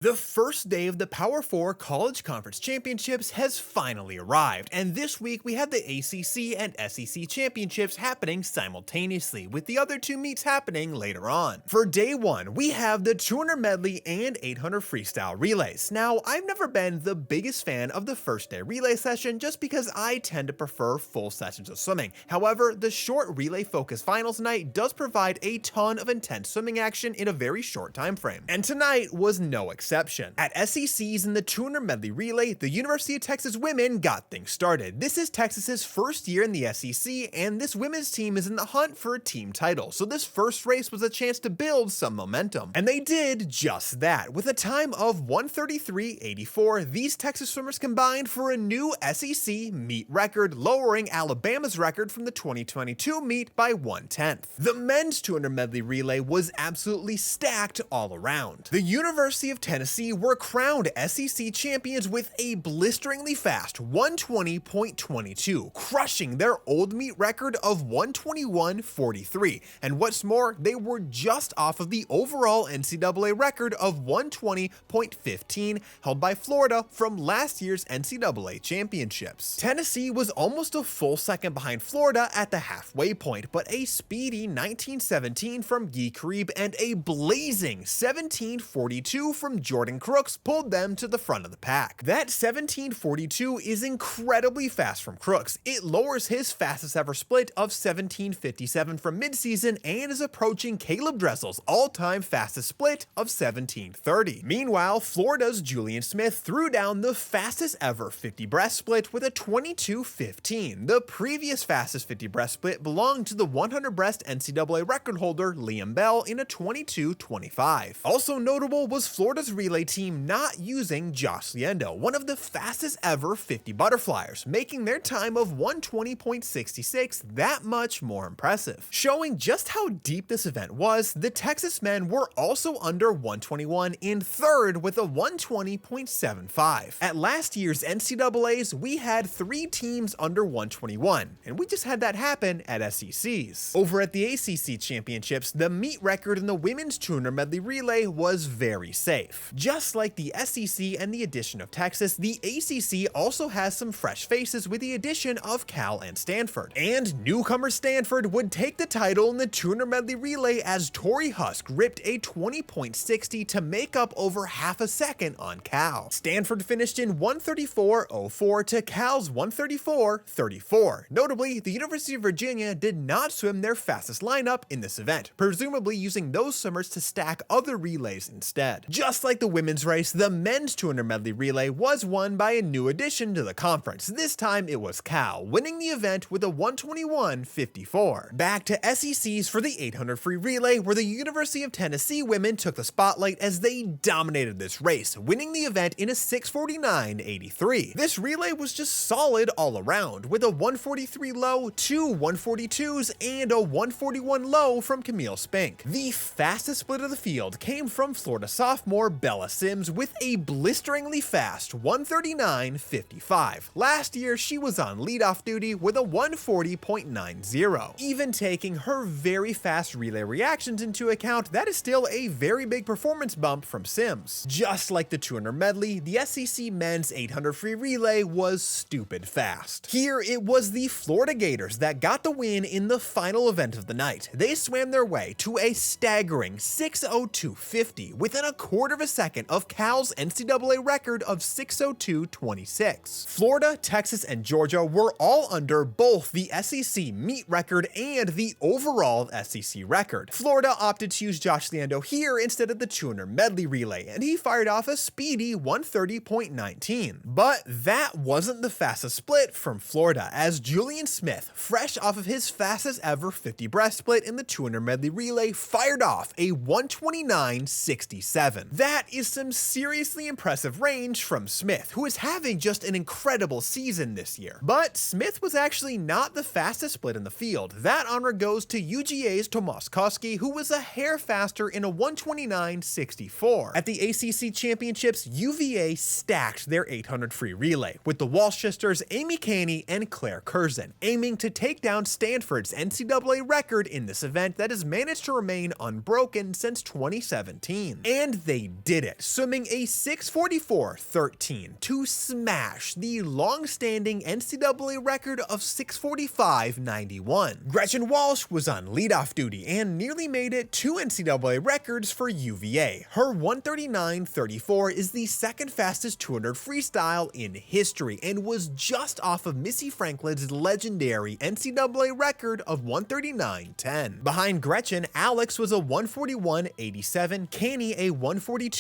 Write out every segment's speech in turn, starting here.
The first day of the Power 4 College Conference Championships has finally arrived, and this week we have the ACC and SEC Championships happening simultaneously, with the other two meets happening later on. For day one, we have the 200 medley and 800 freestyle relays. Now, I've never been the biggest fan of the first day relay session just because I tend to prefer full sessions of swimming. However, the short relay focused finals night does provide a ton of intense swimming action in a very short time frame, and tonight was no exception. At SEC's in the 200 medley relay, the University of Texas women got things started. This is Texas's first year in the SEC, and this women's team is in the hunt for a team title, so this first race was a chance to build some momentum. And they did just that. With a time of 1:33.84, these Texas swimmers combined for a new SEC meet record, lowering Alabama's record from the 2022 meet by 1/10. The men's 200 medley relay was absolutely stacked all around. The University of Tennessee were crowned SEC champions with a blisteringly fast 120.22, crushing their old meet record of 121.43. And what's more, they were just off of the overall NCAA record of 120.15 held by Florida from last year's NCAA championships. Tennessee was almost a full second behind Florida at the halfway point, but a speedy 19:17 from Guy Carib and a blazing 17:42 from Jordan Crooks pulled them to the front of the pack. That 17:42 is incredibly fast from Crooks. It lowers his fastest ever split of 17:57 from midseason and is approaching Caleb Dressel's all-time fastest split of 17:30. Meanwhile, Florida's Julian Smith threw down the fastest ever 50 breast split with a 22:15. The previous fastest 50 breast split belonged to the 100 breast NCAA record holder Liam Bell in a 22:25. Also notable was Florida's relay team not using Josh Liendo, one of the fastest ever 50 butterflyers, making their time of 120.66 that much more impressive. Showing just how deep this event was, the Texas men were also under 121 in third with a 120.75. At last year's NCAAs, we had 3 teams under 121, and we just had that happen at SEC's. Over at the ACC Championships, the meet record in the women's 200 medley relay was very safe. Just like the SEC and the addition of Texas, the ACC also has some fresh faces with the addition of Cal and Stanford. And newcomer Stanford would take the title in the 200 medley relay as Tori Husk ripped a 20.60 to make up over half a second on Cal. Stanford finished in 1:34.04 to Cal's 1:34.34. Notably, the University of Virginia did not swim their fastest lineup in this event, presumably using those swimmers to stack other relays instead. Just like the women's race, the men's 200 medley relay was won by a new addition to the conference. This time it was Cal, winning the event with a 121.54. Back to SEC's for the 800 free relay, where the University of Tennessee women took the spotlight as they dominated this race, winning the event in a 6:49.83. This relay was just solid all around, with a 143 low, 2 142s, and a 141 low from Camille Spink. The fastest split of the field came from Florida sophomore Bella Sims with a blisteringly fast 139.55. Last year, she was on leadoff duty with a 140.90. Even taking her very fast relay reactions into account, that is still a very big performance bump from Sims. Just like the 200 medley, the SEC men's 800 free relay was stupid fast. Here, it was the Florida Gators that got the win in the final event of the night. They swam their way to a staggering 6:02.50 within a quarter of a second of Cal's NCAA record of 6:02.26. Florida, Texas, and Georgia were all under both the SEC meet record and the overall SEC record. Florida opted to use Josh Liendo here instead of the 200 medley relay, and he fired off a speedy 130.19. But that wasn't the fastest split from Florida, as Julian Smith, fresh off of his fastest ever 50 breast split in the 200 medley relay, fired off a 129.67. That is some seriously impressive range from Smith, who is having just an incredible season this year. But Smith was actually not the fastest split in the field. That honor goes to UGA's Tomas Koski, who was a hair faster in a 129.64. At the ACC Championships, UVA stacked their 800 free relay, with the Walsh sisters Amy Caney and Claire Curzon, aiming to take down Stanford's NCAA record in this event that has managed to remain unbroken since 2017. And they did. did it, swimming a 6:44.13 to smash the long-standing NCAA record of 6:45.91. Gretchen Walsh was on leadoff duty and nearly made it 2 NCAA records for UVA. Her 1:39.34 is the second fastest 200 freestyle in history and was just off of Missy Franklin's legendary NCAA record of 1:39.10. Behind Gretchen, Alex was a 1:41.87, Kani a 1:42.03,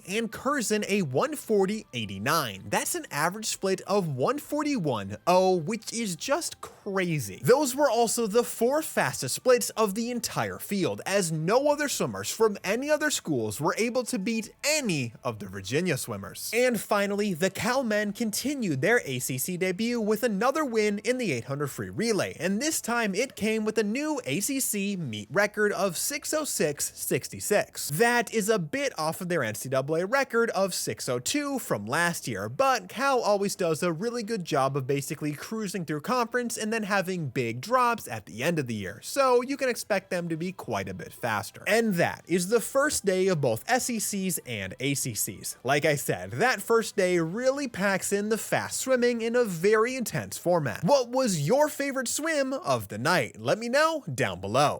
and Curzon a 1:40.89. That's an average split of 1:41.0, which is just crazy. Those were also the 4 fastest splits of the entire field, as no other swimmers from any other schools were able to beat any of the Virginia swimmers. And finally, the Cal men continued their ACC debut with another win in the 800 free relay, and this time it came with a new ACC meet record of 6:06.66. That is a bit off of their NCAA record of 6:02 from last year, but Cal always does a really good job of basically cruising through conference and then having big drops at the end of the year, so you can expect them to be quite a bit faster. And that is the first day of both SECs and ACCs. Like I said, that first day really packs in the fast swimming in a very intense format. What was your favorite swim of the night? Let me know down below.